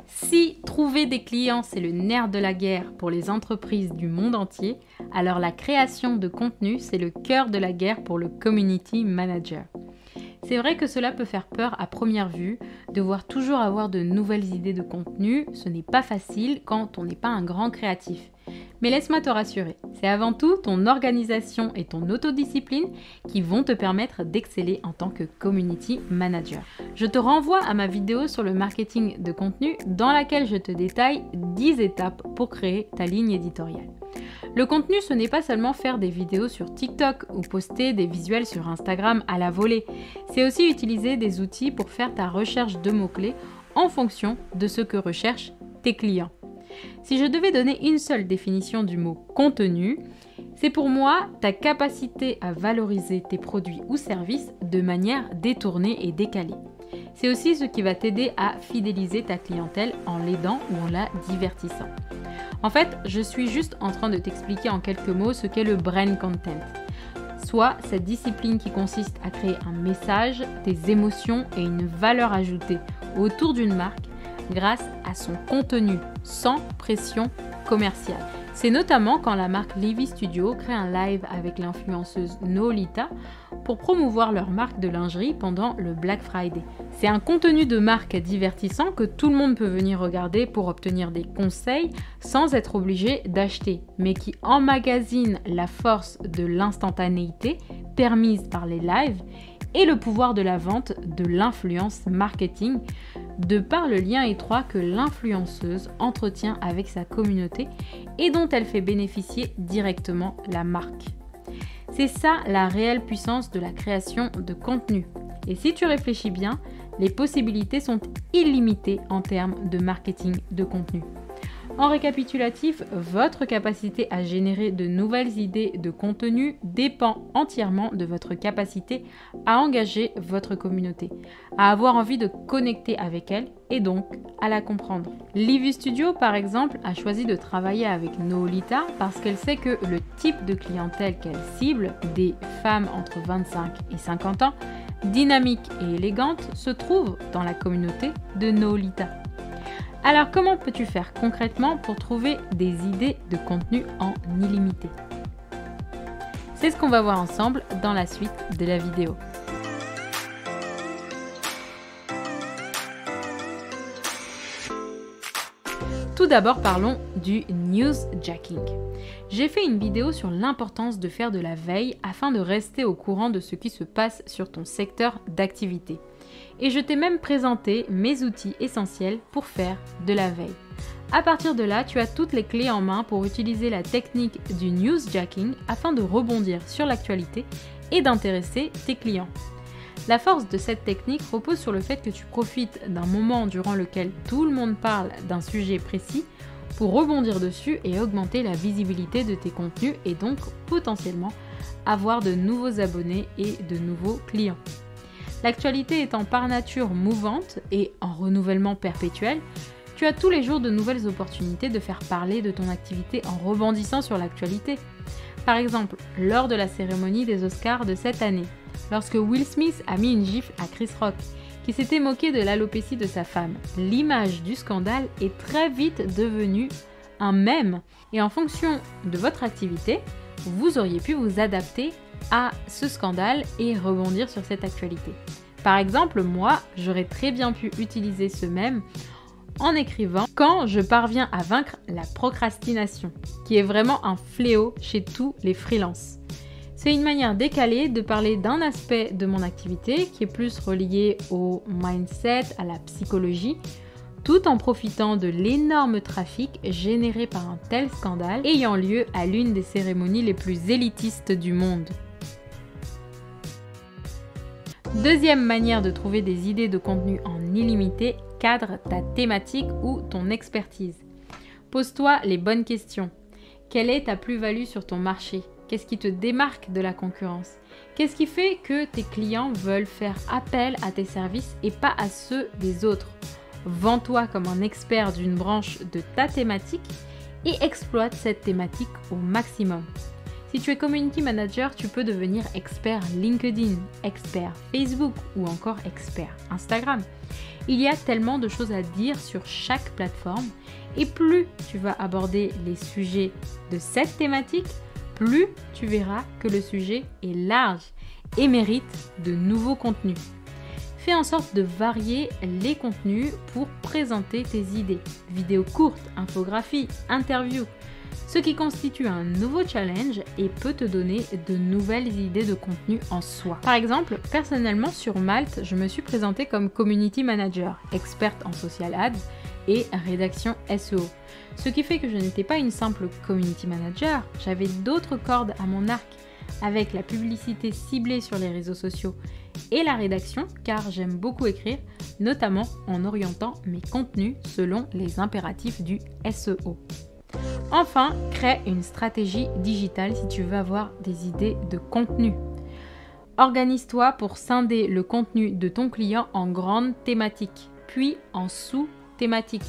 Si trouver des clients, c'est le nerf de la guerre pour les entreprises du monde entier, alors la création de contenu, c'est le cœur de la guerre pour le community manager. C'est vrai que cela peut faire peur à première vue, devoir toujours avoir de nouvelles idées de contenu, ce n'est pas facile quand on n'est pas un grand créatif. Mais laisse-moi te rassurer, c'est avant tout ton organisation et ton autodiscipline qui vont te permettre d'exceller en tant que community manager. Je te renvoie à ma vidéo sur le marketing de contenu dans laquelle je te détaille 10 étapes pour créer ta ligne éditoriale. Le contenu, ce n'est pas seulement faire des vidéos sur TikTok ou poster des visuels sur Instagram à la volée, c'est aussi utiliser des outils pour faire ta recherche de mots-clés en fonction de ce que recherchent tes clients. Si je devais donner une seule définition du mot contenu, c'est pour moi ta capacité à valoriser tes produits ou services de manière détournée et décalée. C'est aussi ce qui va t'aider à fidéliser ta clientèle en l'aidant ou en la divertissant. En fait, je suis juste en train de t'expliquer en quelques mots ce qu'est le brain content. Soit cette discipline qui consiste à créer un message, des émotions et une valeur ajoutée autour d'une marque grâce à son contenu sans pression commerciale. C'est notamment quand la marque Livy Studio crée un live avec l'influenceuse Noolita pour promouvoir leur marque de lingerie pendant le Black Friday. C'est un contenu de marque divertissant que tout le monde peut venir regarder pour obtenir des conseils sans être obligé d'acheter, mais qui emmagasine la force de l'instantanéité permise par les lives et le pouvoir de la vente de l'influence marketing de par le lien étroit que l'influenceuse entretient avec sa communauté et dont elle fait bénéficier directement la marque. C'est ça la réelle puissance de la création de contenu. Et si tu réfléchis bien, les possibilités sont illimitées en termes de marketing de contenu. En récapitulatif, votre capacité à générer de nouvelles idées de contenu dépend entièrement de votre capacité à engager votre communauté, à avoir envie de connecter avec elle et donc à la comprendre. Livy Studio, par exemple, a choisi de travailler avec Noolita parce qu'elle sait que le type de clientèle qu'elle cible, des femmes entre 25 et 50 ans, dynamiques et élégantes, se trouve dans la communauté de Noolita. Alors comment peux-tu faire concrètement pour trouver des idées de contenu en illimité? C'est ce qu'on va voir ensemble dans la suite de la vidéo. Tout d'abord parlons du newsjacking. J'ai fait une vidéo sur l'importance de faire de la veille afin de rester au courant de ce qui se passe sur ton secteur d'activité. Et je t'ai même présenté mes outils essentiels pour faire de la veille. À partir de là, tu as toutes les clés en main pour utiliser la technique du newsjacking afin de rebondir sur l'actualité et d'intéresser tes clients. La force de cette technique repose sur le fait que tu profites d'un moment durant lequel tout le monde parle d'un sujet précis pour rebondir dessus et augmenter la visibilité de tes contenus et donc potentiellement avoir de nouveaux abonnés et de nouveaux clients. L'actualité étant par nature mouvante et en renouvellement perpétuel, tu as tous les jours de nouvelles opportunités de faire parler de ton activité en rebondissant sur l'actualité. Par exemple, lors de la cérémonie des Oscars de cette année, lorsque Will Smith a mis une gifle à Chris Rock, qui s'était moqué de l'alopécie de sa femme, l'image du scandale est très vite devenue un mème. Et en fonction de votre activité, vous auriez pu vous adapter à ce scandale et rebondir sur cette actualité. Par exemple, moi, j'aurais très bien pu utiliser ce mème en écrivant « Quand je parviens à vaincre la procrastination », qui est vraiment un fléau chez tous les freelances. C'est une manière décalée de parler d'un aspect de mon activité qui est plus relié au mindset, à la psychologie, tout en profitant de l'énorme trafic généré par un tel scandale ayant lieu à l'une des cérémonies les plus élitistes du monde. Deuxième manière de trouver des idées de contenu en illimité, cadre ta thématique ou ton expertise. Pose-toi les bonnes questions. Quelle est ta plus-value sur ton marché? Qu'est-ce qui te démarque de la concurrence? Qu'est-ce qui fait que tes clients veulent faire appel à tes services et pas à ceux des autres? Vends-toi comme un expert d'une branche de ta thématique et exploite cette thématique au maximum. Si tu es community manager, tu peux devenir expert LinkedIn, expert Facebook ou encore expert Instagram. Il y a tellement de choses à dire sur chaque plateforme et plus tu vas aborder les sujets de cette thématique, plus tu verras que le sujet est large et mérite de nouveaux contenus. Fais en sorte de varier les contenus pour présenter tes idées. Vidéos courtes, infographies, interviews. Ce qui constitue un nouveau challenge et peut te donner de nouvelles idées de contenu en soi. Par exemple, personnellement sur Malte, je me suis présentée comme community manager, experte en social ads et rédaction SEO. Ce qui fait que je n'étais pas une simple community manager, j'avais d'autres cordes à mon arc avec la publicité ciblée sur les réseaux sociaux et la rédaction car j'aime beaucoup écrire, notamment en orientant mes contenus selon les impératifs du SEO. Enfin, crée une stratégie digitale si tu veux avoir des idées de contenu. Organise-toi pour scinder le contenu de ton client en grandes thématiques, puis en sous-thématiques,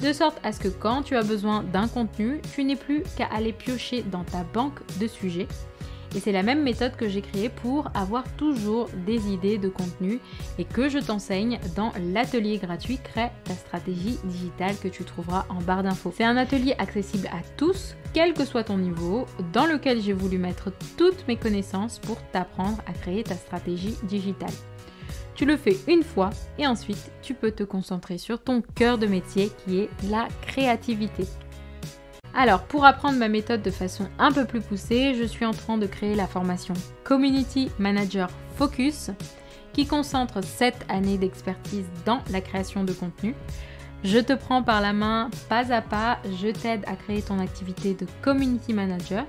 de sorte à ce que quand tu as besoin d'un contenu, tu n'aies plus qu'à aller piocher dans ta banque de sujets. Et c'est la même méthode que j'ai créée pour avoir toujours des idées de contenu et que je t'enseigne dans l'atelier gratuit Crée ta stratégie digitale que tu trouveras en barre d'infos. C'est un atelier accessible à tous, quel que soit ton niveau, dans lequel j'ai voulu mettre toutes mes connaissances pour t'apprendre à créer ta stratégie digitale. Tu le fais une fois et ensuite tu peux te concentrer sur ton cœur de métier qui est la créativité. Alors, pour apprendre ma méthode de façon un peu plus poussée, je suis en train de créer la formation Community Manager Focus qui concentre 7 années d'expertise dans la création de contenu. Je te prends par la main pas à pas, je t'aide à créer ton activité de Community Manager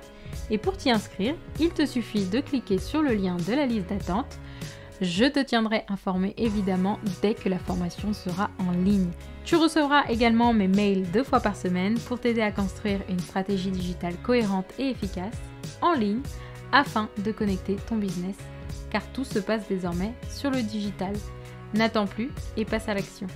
et pour t'y inscrire, il te suffit de cliquer sur le lien de la liste d'attente. Je te tiendrai informé évidemment dès que la formation sera en ligne. Tu recevras également mes mails 2 fois par semaine pour t'aider à construire une stratégie digitale cohérente et efficace en ligne afin de connecter ton business car tout se passe désormais sur le digital. N'attends plus et passe à l'action.